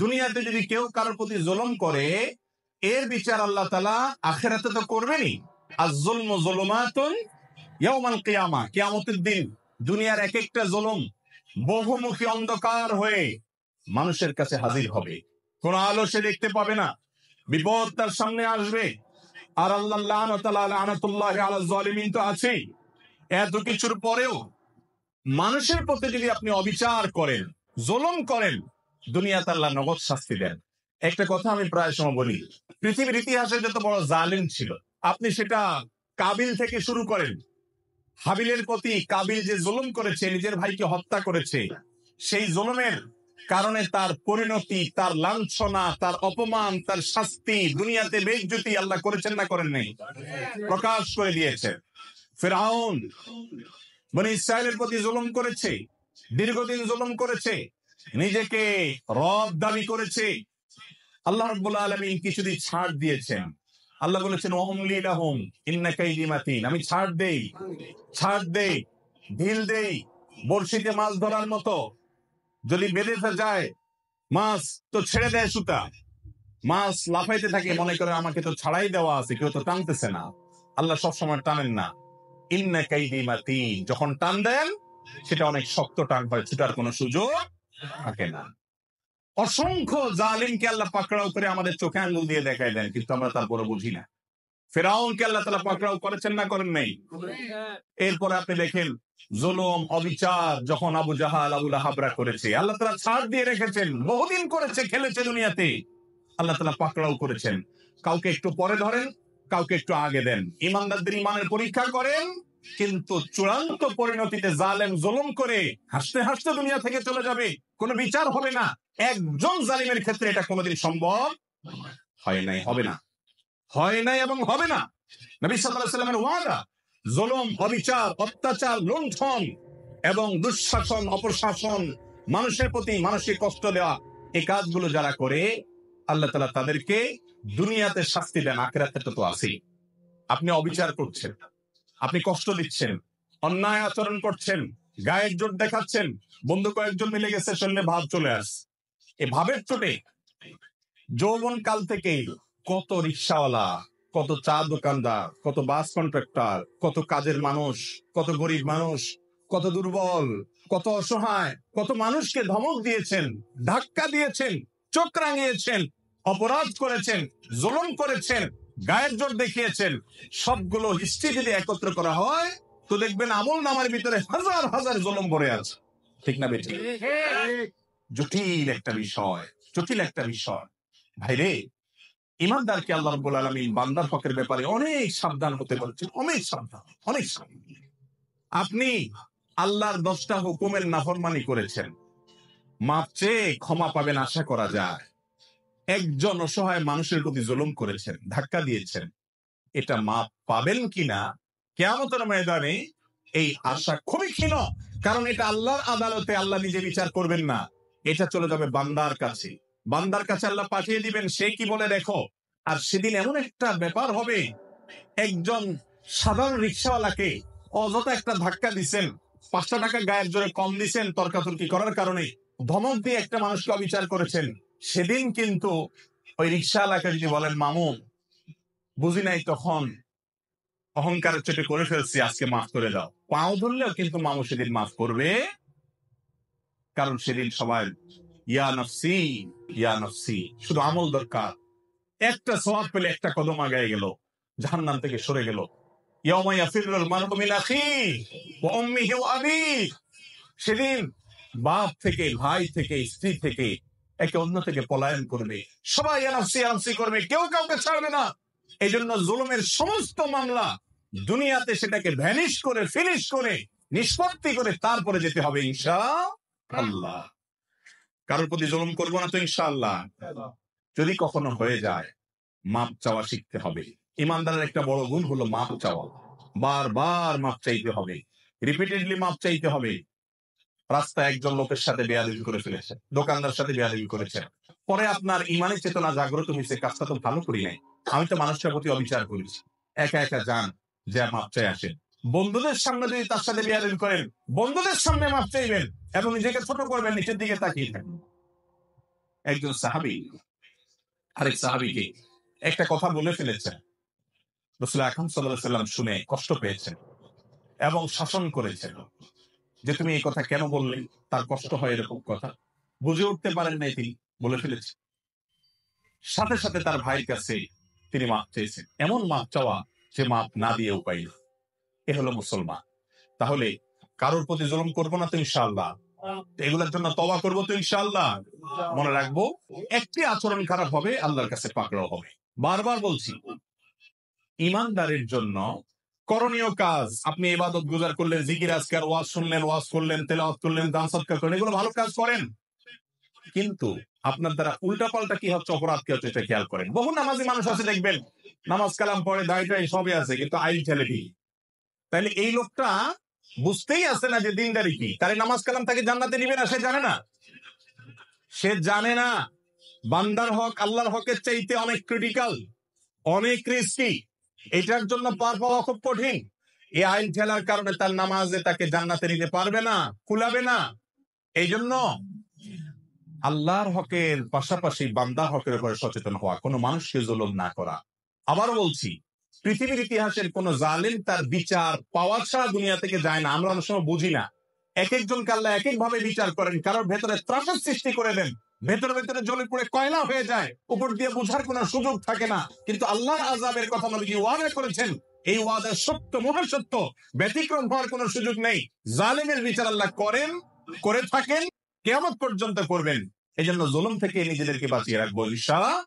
দুনিয়াতে যদি কেউ কারোর প্রতি জুলুম করে, এর বিচার আল্লাহ তাআলা আখিরাতে তো করবেনই। আয-যুলমু যুলুমাতুন ইয়াওমাল কিয়ামা, কিয়ামতের দিন দুনিয়ার এক একটা জুলুম বহুমুখী অন্ধকার হয়ে মানুষের কাছে হাজির হবে। কোন আলো সে দেখতে পাবে না, বিপদ তার সামনে আসবে। আর আল্লাহ লানাতুল্লাহি আলা যালিমিন তো আছেই। এত কিছুর পরেও মানুষের প্রতি যদি আপনি অবিচার করেন, জুলুম করেন, দুনিয়াতে আল্লাহ নগদ শাস্তি দেন। একটা কথা আমি প্রায় সময় বলি, পৃথিবীর ইতিহাসে যত বড় জালিম ছিল, আপনি সেটা কাবিল থেকে শুরু করেন। হাবিলের প্রতি কাবিল যে জুলুম করেছে, নিজের ভাইকে হত্যা করেছে, সেই জুলুমের কারণে তার পরিণতি, তার লাঞ্ছনা, তার অপমান, তার শাস্তি, দুনিয়াতে বেইজ্জতি আল্লাহ করেছেন না করেন নাই? প্রকাশ করে দিয়েছে। ফিরআউন বনি ইসরাইলের প্রতি জুলুম করেছে, দীর্ঘদিন জুলুম করেছে, নিজেকে রব দাবি করেছে। আল্লাহ রাব্বুল আলামিন কিছুদিন ছাড় দিয়েছেন। আল্লাহ বলেছেন ওয়ামলি লাহুম ইন্না কাইদি মাতিন, আমি ছাড় দেই, ঢিল দেই, বড়শিতে মাছ ধরার মতো। যদি বেঁধে যায় মাছ, তো ছেড়ে দেয় সুতা, মাছ লাফাইতে থাকে, মনে করে আমাকে তো ছাড়াই দেওয়া আছে, কেউ তো টানতেছে না। আল্লাহ সবসময় টানেন না। ইন্না কাইদি মাতিন, যখন টান দেন সেটা অনেক শক্ত টান হয়, ছুটার কোনো সুযোগ থাকে না। অসংখ্য জালিমকে আল্লাহ পাকড়াও করে আমাদের চোখে আঙ্গুল দিয়ে দেখায় দেন, কিন্তু আমরা তারপরে বুঝি না। ফিরআউনকে আল্লাহ তাআলা পাকড়াও করেছেন না করেন নাই? এরপরে আপনি দেখেন জুলুম, অবিচার যখন আবু জাহাল, আবু লাহাবরা করেছে, আল্লাহ তাআলা ছাড় দিয়ে রেখেছেন। বহুদিন করেছে, খেলেছে দুনিয়াতে, আল্লাহ তাআলা পাকড়াও করেছেন। কাউকে একটু পরে ধরেন, কাউকে একটু আগে দেন। ইমানদারদের ইমানের পরীক্ষা করেন, কিন্তু চূড়ান্ত পরিণতিতে জালেম জুলুম করে হাসতে হাসতে দুনিয়া থেকে চলে যাবে, কোনো বিচার হবে না। একজন জালিমের ক্ষেত্রে এটা কোনোদিন সম্ভব হয় নাই, হবে না, হয় নাই এবং হবে না। নবী সাল্লাল্লাহু আলাইহি ওয়াসাল্লামের ওয়াদা, জুলুম, অবিচার, অত্যাচার, লুণ্ঠন এবং দুঃশাসন, অপশাসন, মানুষের প্রতি মানসিক কষ্ট দেওয়া, এই কাজগুলো যারা করে আল্লাহ তাআলা তাদেরকে দুনিয়াতে শাস্তি দেন, আখিরাতে তো আছেই। আপনি অবিচার করছেন, আপনি কষ্ট দিচ্ছেন, অন্যায় আচরণ করছেন, গায়ের জোর দেখাচ্ছেন, বন্ধু কয়েকজন মিলে গেছে, শরীরে ভাব চলে আসছে। এই ভাবের চোটে যৌবন কাল থেকে কত রিক্সাওয়ালা, কত চা দোকানদার, কত বাস কন্ট্রাক্টর, কত কাজের মানুষ, কত গরিব মানুষ, কত দুর্বল, কত অসহায়, কত মানুষকে ধমক দিয়েছেন, ধাক্কা দিয়েছেন, চোখ রাঙিয়েছেন, অপরাধ করেছেন, জুলুম করেছেন, গায়ের জোর দেখিয়েছেন। সবগুলো হিস্ট্রি যদি একত্র করা হয়, তো দেখবেন আমল নামার ভিতরে হাজার হাজার জুলুম ভরে আছে। ঠিক না বেঠিক? জটিল একটা বিষয়, জটিল একটা বিষয়। ভাইরে, ইমানদারকে আল্লাহ রাব্বুল আলামিন বান্দার হকের ব্যাপারে অনেক সাবধান হতে বলেছেন, অনেক সাবধান, অনেক সাবধান। আপনি আল্লাহর 10টা হুকুমের নাফরমানি করেছেন, মাপ চেয়ে ক্ষমা পাবেন আশা করা যায়। একজন অসহায় মানুষের প্রতি জুলুম করেছেন, ধাক্কা দিয়েছেন, এটা মাপ পাবেন কিনা কিয়ামতের ময়দানে এই আশা খুবই ক্ষীণ। কারণ এটা আল্লাহর আদালতে আল্লাহ নিজে বিচার করবেন না, এটা চলে যাবে বান্দার কাছে। বান্দার কাছে আল্লাহ পাঠিয়ে দিবেন, সে কি বলে দেখো। আর সেদিন এমন একটা ব্যাপার হবে, একজন সাধারণ রিক্সাওয়ালাকে অযথা একটা ধাক্কা দিচ্ছেন, 5টা টাকা গায়ের জোরে কম দিচ্ছেন তর্কাতর্কি করার কারণে, ধমক দিয়ে একটা মানুষকে অবিচার করেছেন। সেদিন কিন্তু ওই রিক্সাওয়ালাকে যদি বলেন মামু বুঝি নাই, তখন অহংকারের চোটে করে ফেলছি, আজকে মাফ করে দাও, পাও ধরলেও কিন্তু মামু সেদিন মাফ করবে। কারণ সেদিন সবাই ইয়া নফসি, ইয়া নফসি, শুধু আমল দরকার। একটা সওয়াব পেলে একটা কদম আগায় গেল, জাহান্নাম থেকে সরে গেল। ইয়াউমা ইয়াফিরুল মারউ মিন আখিহি ওয়া উম্মিহি ওয়া আবিহি, সেদিন বাপ থেকে, ভাই থেকে, স্ত্রী থেকে, একে অন্য থেকে পলায়ন করবে, সবাই ইয়া নফসি ইয়া নফসি করবে, কেউ কাউকে ছাড়বে না। এই জন্য জুলুমের সমস্ত মামলা দুনিয়াতে সেটাকে ভ্যানিশ করে, ফিনিশ করে, নিষ্পত্তি করে তারপরে যেতে হবে ইনশাআল্লাহ। কারোর প্রতি জুলুম করবো না তো ইনশাআল্লাহ। যদি কখনো হয়ে যায়, মাপ চাওয়া শিখতে হবে। ইমানদারের একটা বড় গুণ হলো মাপ চাওয়া। বারবার মাপ চাইতে হবে, রিপিটেডলি মাপ চাইতে হবে। রাস্তায় একজন লোকের সাথে বেয়াদবি করে ফেলেছে, দোকানদার সাথে বেয়াদবি করেছে, পরে আপনার ইমানের চেতনা জাগ্রত হয়েছে, কাজটা তো ভালো করি নাই, আমি তো মানুষের প্রতি অবিচার করেছি। একা একা যান, যে মাপ চাই আসেন। বন্ধুদের সামনে যদি তার সাথে বেয়াদবি করেন, বন্ধুদের সামনে মাপ চাইবেন এবং নিজেকে ছোট করবেন, নিচের দিকে তাকিয়ে থাকবেন। একজন সাহাবী আরেক সাহাবীকে একটা কথা বলে ফেলেছেন, রাসূল আকরাম সাল্লাল্লাহু আলাইহি ওয়াসাল্লাম শুনে কষ্ট পেয়েছেন এবং শাসন করেছেন যে তুমি এই কথা কেন বললে, তার কষ্ট হয় এরকম কথা বুঝে উঠতে পারেন নাই, তিনি বলে ফেলেছেন। সাথে সাথে তার ভাইয়ের কাছে তিনি মাপ চেয়েছেন। এমন মাপ চাওয়া যে মাপ না দিয়ে উপায় নেই। এ হলো মুসলমান। তাহলে কারোর প্রতি জুলুম করবো না তো ইনশাআল্লাহ, এগুলোর জন্য তওবা করবো তো ইনশাআল্লাহ। মনে রাখবো, একটি আচরণ খারাপ হবে আল্লাহর কাছে পাকড়াও হবে। বারবার বলছি, ইমানদারের জন্য করণীয় কাজ, আপনি ইবাদত গুজার করলেন, জিকির আজকার, ওয়াজ শুনলেন, ওয়াজ করলেন, তেলাওয়াত করলেন, দান সদকা করলেন, এগুলো ভালো কাজ করেন, কিন্তু আপনার দ্বারা উল্টা পাল্টা কি হচ্ছে, অপরাধ কি হচ্ছে, এটা খেয়াল করেন। বহু নামাজি মানুষ আছে দেখবেন, নামাজ কালাম পড়ে, দায়টাই সবই আছে, কিন্তু আইন ঠেলে দিই। তাহলে এই লোকটা বুঝতেই আছে না যে দিনদারি কি। তার নামাজ কালাম তাকে জান্নাতে নিবে না, সে জানে না। সে জানে না বান্দার হক আল্লাহর হকের চাইতে অনেক ক্রিটিক্যাল, অনেক রিস্কি। এটার জন্য পার পাওয়া খুব কঠিন। এই আইন ঠেলার কারণে তার নামাজে তাকে জান্নাতে নিতে পারবে না, কুলাবে না। এই জন্য আল্লাহর হকের পাশাপাশি বান্দার হকের উপরে সচেতন হওয়া, কোনো মানুষকে জুলুম না করা। আবারও বলছি, পৃথিবীর ইতিহাসের কোন জালিম তার বিচার পাওয়া ছাড়া দুনিয়া থেকে যায় না। আমরা অনেক সময় বুঝি না, এক একজনকে আল্লাহ এক এক ভাবে বিচার করেন। কারোর ভেতরে ত্রাসের সৃষ্টি করে দেন, ভেতরে ভেতরে জ্বলে পুড়ে কয়লা হয়ে যায়, উপর দিয়ে বোঝার কোনো সুযোগ থাকে না। কিন্তু আল্লাহর আযাবের কথা নবীজি ওয়াদা করেছেন, এই ওয়াদা সত্য, মহাসত্য, ব্যতিক্রম হওয়ার কোনো সুযোগ নেই। জালিমের বিচার আল্লাহ করেন, করে থাকেন, কিয়ামত পর্যন্ত করবেন। এই জন্য জুলুম থেকে নিজেদেরকে বাঁচিয়ে রাখবো ইনশাআল্লাহ।